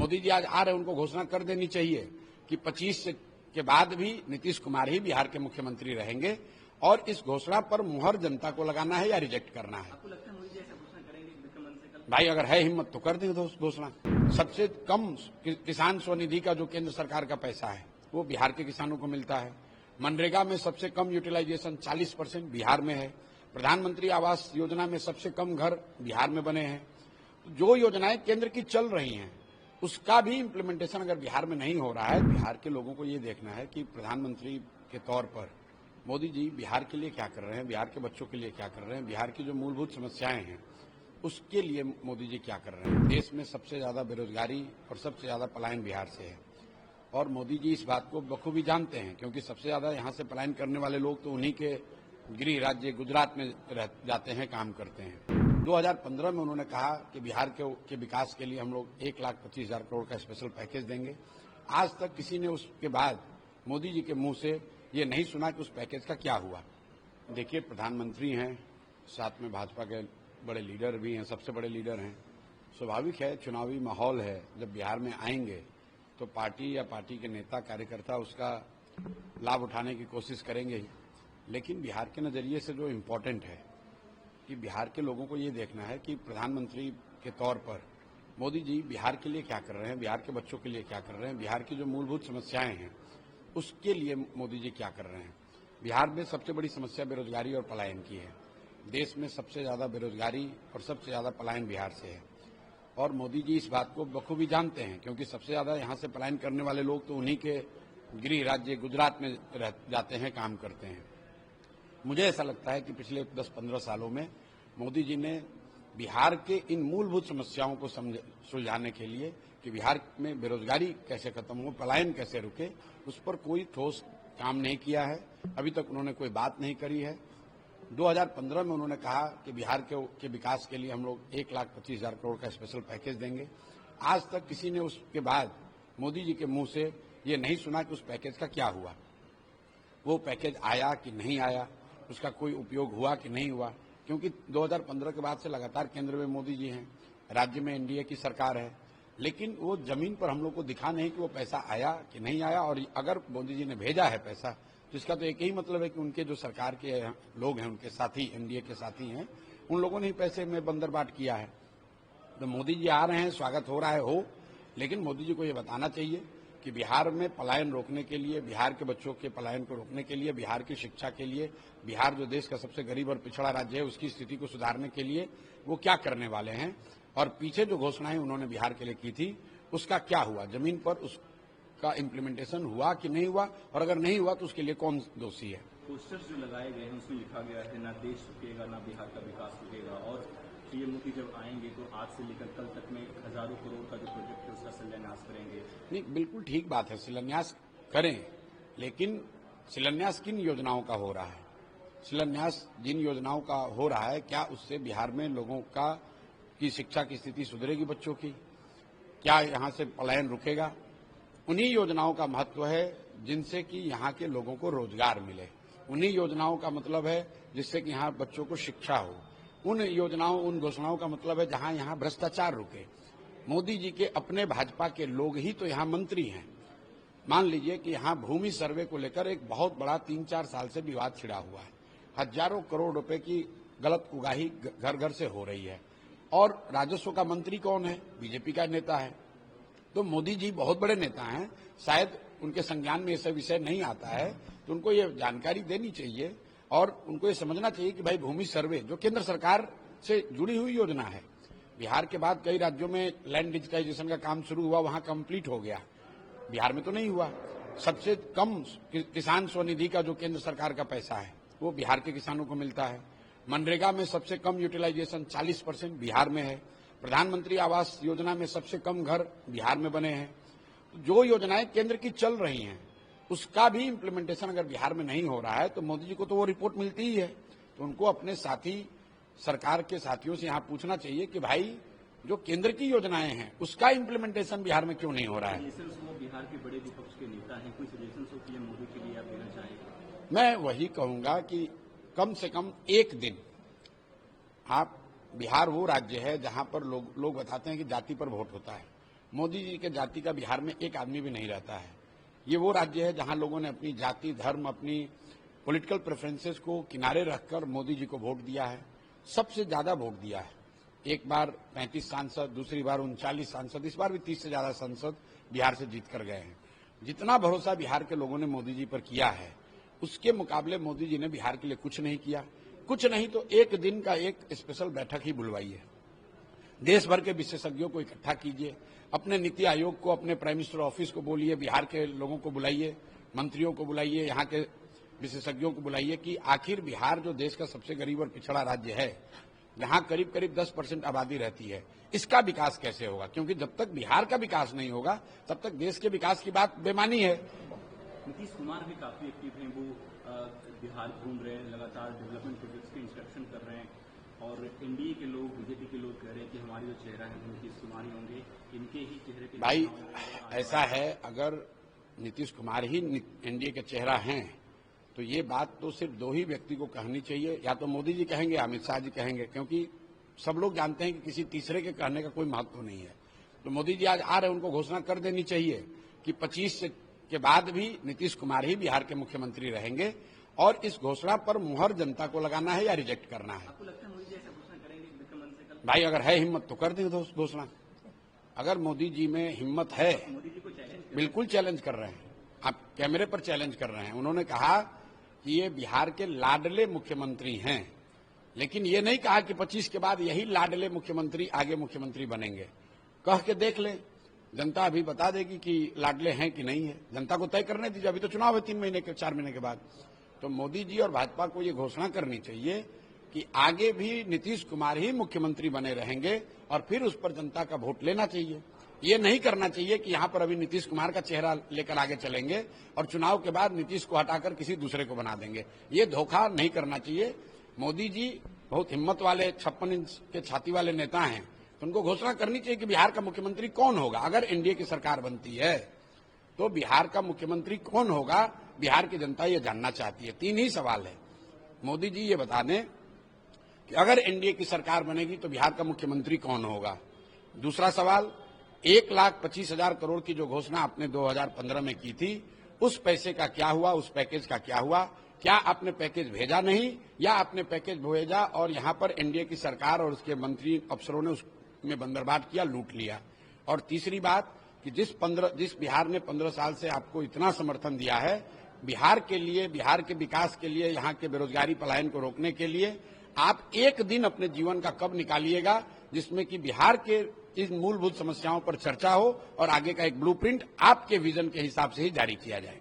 मोदी जी आज आ रहे, उनको घोषणा कर देनी चाहिए कि 25 के बाद भी नीतीश कुमार ही बिहार के मुख्यमंत्री रहेंगे और इस घोषणा पर मुहर जनता को लगाना है या रिजेक्ट करना है। आपको लगता है मोदी जी ऐसा घोषणा करेंगे विक्रम मंच से कल? भाई अगर है हिम्मत तो कर दें घोषणा। सबसे कम किसान स्वनिधि का जो केंद्र सरकार का पैसा है वो बिहार के किसानों को मिलता है। मनरेगा में सबसे कम यूटिलाइजेशन 40% बिहार में है। प्रधानमंत्री आवास योजना में सबसे कम घर बिहार में बने हैं। जो योजनाएं केंद्र की चल रही हैं उसका भी इम्प्लीमेंटेशन अगर बिहार में नहीं हो रहा है, बिहार के लोगों को ये देखना है कि प्रधानमंत्री के तौर पर मोदी जी बिहार के लिए क्या कर रहे हैं, बिहार के बच्चों के लिए क्या कर रहे हैं, बिहार की जो मूलभूत समस्याएं हैं उसके लिए मोदी जी क्या कर रहे हैं। देश में सबसे ज्यादा बेरोजगारी और सबसे ज्यादा पलायन बिहार से है और मोदी जी इस बात को बखूबी जानते हैं, क्योंकि सबसे ज्यादा यहाँ से पलायन करने वाले लोग तो उन्हीं के गृह राज्य गुजरात में जाते हैं, काम करते हैं। 2015 में उन्होंने कहा कि बिहार के विकास के लिए हम लोग 1,25,000 करोड़ का स्पेशल पैकेज देंगे। आज तक किसी ने उसके बाद मोदी जी के मुंह से ये नहीं सुना कि उस पैकेज का क्या हुआ। देखिए, प्रधानमंत्री हैं, साथ में भाजपा के बड़े लीडर भी हैं, सबसे बड़े लीडर हैं। स्वाभाविक है, चुनावी माहौल है, जब बिहार में आएंगे तो पार्टी या पार्टी के नेता कार्यकर्ता उसका लाभ उठाने की कोशिश करेंगे ही। लेकिन बिहार के नजरिए से जो इम्पोर्टेंट है कि बिहार के लोगों को ये देखना है कि प्रधानमंत्री के तौर पर मोदी जी बिहार के लिए क्या कर रहे हैं, बिहार के बच्चों के लिए क्या कर रहे हैं, बिहार की जो मूलभूत समस्याएं हैं उसके लिए मोदी जी क्या कर रहे हैं। बिहार में सबसे बड़ी समस्या बेरोजगारी और पलायन की है। देश में सबसे ज्यादा बेरोजगारी और सबसे ज्यादा पलायन बिहार से है और मोदी जी इस बात को बखूबी जानते हैं, क्योंकि सबसे ज्यादा यहाँ से पलायन करने वाले लोग तो उन्हीं के गृह राज्य गुजरात में जाते हैं, काम करते हैं। मुझे ऐसा लगता है कि पिछले 10-15 सालों में मोदी जी ने बिहार के इन मूलभूत समस्याओं को सुलझाने के लिए कि बिहार में बेरोजगारी कैसे खत्म हो, पलायन कैसे रुके, उस पर कोई ठोस काम नहीं किया है। अभी तक उन्होंने कोई बात नहीं करी है। 2015 में उन्होंने कहा कि बिहार के विकास के लिए हम लोग 1,25,000 करोड़ का स्पेशल पैकेज देंगे। आज तक किसी ने उसके बाद मोदी जी के मुंह से ये नहीं सुना कि उस पैकेज का क्या हुआ, वो पैकेज आया कि नहीं आया, उसका कोई उपयोग हुआ कि नहीं हुआ। क्योंकि 2015 के बाद से लगातार केंद्र में मोदी जी हैं, राज्य में एनडीए की सरकार है, लेकिन वो जमीन पर हम लोग को दिखा नहीं कि वो पैसा आया कि नहीं आया। और अगर मोदी जी ने भेजा है पैसा तो इसका तो एक ही मतलब है कि उनके जो सरकार के लोग हैं, उनके साथी, एनडीए के साथी हैं, उन लोगों ने ही पैसे में बंदरबाट किया है। तो मोदी जी आ रहे हैं, स्वागत हो रहा है, हो, लेकिन मोदी जी को ये बताना चाहिए कि बिहार में पलायन रोकने के लिए, बिहार के बच्चों के पलायन को रोकने के लिए, बिहार की शिक्षा के लिए, बिहार जो देश का सबसे गरीब और पिछड़ा राज्य है उसकी स्थिति को सुधारने के लिए वो क्या करने वाले हैं और पीछे जो घोषणाएं उन्होंने बिहार के लिए की थी उसका क्या हुआ, जमीन पर उसका इम्प्लीमेंटेशन हुआ कि नहीं हुआ, और अगर नहीं हुआ तो उसके लिए कौन दोषी है। पोस्टर्स जो लगाए गए हैं उसमें लिखा गया है ना देश रुकेगा ना बिहार का विकास रुकेगा, और पीएम मोदी जब आएंगे तो आज से लेकर कल तक में हजारों करोड़ का जो प्रोजेक्ट है उसका शिलान्यास करेंगे। नहीं, बिल्कुल ठीक बात है, शिलान्यास करें, लेकिन शिलान्यास किन योजनाओं का हो रहा है? शिलान्यास जिन योजनाओं का हो रहा है, क्या उससे बिहार में लोगों की शिक्षा की स्थिति सुधरेगी, बच्चों की? क्या यहाँ से पलायन रुकेगा? उन्हीं योजनाओं का महत्व है जिनसे कि यहाँ के लोगों को रोजगार मिले। उन्हीं योजनाओं का मतलब है जिससे कि यहाँ बच्चों को शिक्षा हो। उन योजनाओं, उन घोषणाओं का मतलब है जहां यहाँ भ्रष्टाचार रुके। मोदी जी के अपने भाजपा के लोग ही तो यहाँ मंत्री हैं। मान लीजिए कि यहाँ भूमि सर्वे को लेकर एक बहुत बड़ा 3-4 साल से विवाद छिड़ा हुआ है। हजारों करोड़ रुपए की गलत उगाही घर घर से हो रही है और राजस्व का मंत्री कौन है? बीजेपी का नेता है। तो मोदी जी बहुत बड़े नेता हैं, शायद उनके संज्ञान में ऐसा विषय नहीं आता है, तो उनको ये जानकारी देनी चाहिए और उनको ये समझना चाहिए कि भाई भूमि सर्वे जो केंद्र सरकार से जुड़ी हुई योजना है, बिहार के बाद कई राज्यों में लैंड डिजिटाइजेशन का काम शुरू हुआ, वहां कंप्लीट हो गया, बिहार में तो नहीं हुआ। सबसे कम किसान स्वनिधि का जो केंद्र सरकार का पैसा है वो बिहार के किसानों को मिलता है। मनरेगा में सबसे कम यूटिलाइजेशन 40% बिहार में है। प्रधानमंत्री आवास योजना में सबसे कम घर बिहार में बने हैं। जो योजनाएं केंद्र की चल रही हैं उसका भी इम्प्लीमेंटेशन अगर बिहार में नहीं हो रहा है तो मोदी जी को तो वो रिपोर्ट मिलती ही है। तो उनको अपने साथी, सरकार के साथियों से यहाँ पूछना चाहिए कि भाई जो केंद्र की योजनाएं हैं उसका इम्प्लीमेंटेशन बिहार में क्यों नहीं हो रहा है। बिहार के बड़े विपक्ष के नेता हैं, कोई सजेशन हो पीएम मोदी के लिए आप देना चाहेंगे? मैं वही कहूंगा कि कम से कम एक दिन आप, बिहार वो राज्य है जहां पर लोग बताते हैं कि जाति पर वोट होता है। मोदी जी के जाति का बिहार में एक आदमी भी नहीं रहता है। ये वो राज्य है जहां लोगों ने अपनी जाति, धर्म, अपनी पॉलिटिकल प्रेफरेंसेस को किनारे रखकर मोदी जी को वोट दिया है। सबसे ज्यादा वोट दिया है। एक बार 35 सांसद, दूसरी बार 39 सांसद, इस बार भी 30 से ज्यादा सांसद बिहार से जीत कर गए हैं। जितना भरोसा बिहार के लोगों ने मोदी जी पर किया है, उसके मुकाबले मोदी जी ने बिहार के लिए कुछ नहीं किया। कुछ नहीं तो एक दिन का एक स्पेशल बैठक ही बुलवाई है। देश भर के विशेषज्ञों को इकट्ठा कीजिए, अपने नीति आयोग को, अपने प्राइम मिनिस्टर ऑफिस को बोलिए, बिहार के लोगों को बुलाइए, मंत्रियों को बुलाइए, यहाँ के विशेषज्ञों को बुलाइए कि आखिर बिहार जो देश का सबसे गरीब और पिछड़ा राज्य है, यहाँ करीब करीब 10% आबादी रहती है, इसका विकास कैसे होगा? क्योंकि जब तक बिहार का विकास नहीं होगा तब तक देश के विकास की बात बेमानी है। नीतीश कुमार भी काफी एक्टिव हैं, वो बिहार घूम रहे हैं, लगातार डेवलपमेंट प्रोजेक्ट्स के इंस्ट्रक्शन कर रहे हैं और एनडीए के लोग, बीजेपी के लोग कह रहे हैं कि हमारी जो चेहरा है वो नीतीश कुमार ही होंगे, इनके ही चेहरे पे। भाई ऐसा है, अगर नीतीश कुमार ही एनडीए के चेहरा हैं तो ये बात तो सिर्फ दो ही व्यक्ति को कहनी चाहिए, या तो मोदी जी कहेंगे, अमित शाह जी कहेंगे, क्योंकि सब लोग जानते हैं कि किसी तीसरे के कहने का कोई महत्व नहीं है। तो मोदी जी आज आ रहे, उनको घोषणा कर देनी चाहिए कि 25 के बाद भी नीतीश कुमार ही बिहार के मुख्यमंत्री रहेंगे और इस घोषणा पर मुहर जनता को लगाना है या रिजेक्ट करना है। आपको लगता है मोदी जी ऐसा घोषणा करेंगे विक्रम मंच से कल? भाई अगर है हिम्मत तो कर दें घोषणा। अगर मोदी जी में हिम्मत है, मोदी जी को चैलेंज बिल्कुल चैलेंज कर रहे हैं, आप कैमरे पर चैलेंज कर रहे हैं। उन्होंने कहा कि ये बिहार के लाडले मुख्यमंत्री हैं, लेकिन ये नहीं कहा कि 25 के बाद यही लाडले मुख्यमंत्री आगे मुख्यमंत्री बनेंगे। कह के देख ले, जनता अभी बता देगी कि लाडले हैं कि नहीं है। जनता को तय करने दीजिए, अभी तो चुनाव है 3 महीने के, 4 महीने के बाद। तो मोदी जी और भाजपा को ये घोषणा करनी चाहिए कि आगे भी नीतीश कुमार ही मुख्यमंत्री बने रहेंगे और फिर उस पर जनता का वोट लेना चाहिए। ये नहीं करना चाहिए कि यहां पर अभी नीतीश कुमार का चेहरा लेकर आगे चलेंगे और चुनाव के बाद नीतीश को हटाकर किसी दूसरे को बना देंगे। ये धोखा नहीं करना चाहिए। मोदी जी बहुत हिम्मत वाले, 56 इंच के छाती वाले नेता हैं, तो उनको घोषणा करनी चाहिए कि बिहार का मुख्यमंत्री कौन होगा। अगर एनडीए की सरकार बनती है तो बिहार का मुख्यमंत्री कौन होगा, बिहार की जनता ये जानना चाहती है। 3 ही सवाल है। मोदी जी ये बता दें कि अगर एनडीए की सरकार बनेगी तो बिहार का मुख्यमंत्री कौन होगा। दूसरा सवाल, 1,25,000 करोड़ की जो घोषणा आपने 2015 में की थी, उस पैसे का क्या हुआ, उस पैकेज का क्या हुआ? क्या आपने पैकेज भेजा नहीं, या आपने पैकेज भेजा और यहां पर एनडीए की सरकार और उसके मंत्री अफसरों ने उसमें बंदरबाट किया, लूट लिया? और तीसरी बात कि जिस बिहार ने 15 साल से आपको इतना समर्थन दिया है, बिहार के लिए, बिहार के विकास के लिए, यहाँ के बेरोजगारी पलायन को रोकने के लिए, आप एक दिन अपने जीवन का कब निकालिएगा जिसमें कि बिहार के इस मूलभूत समस्याओं पर चर्चा हो और आगे का एक ब्लूप्रिंट आपके विजन के हिसाब से ही जारी किया जाए?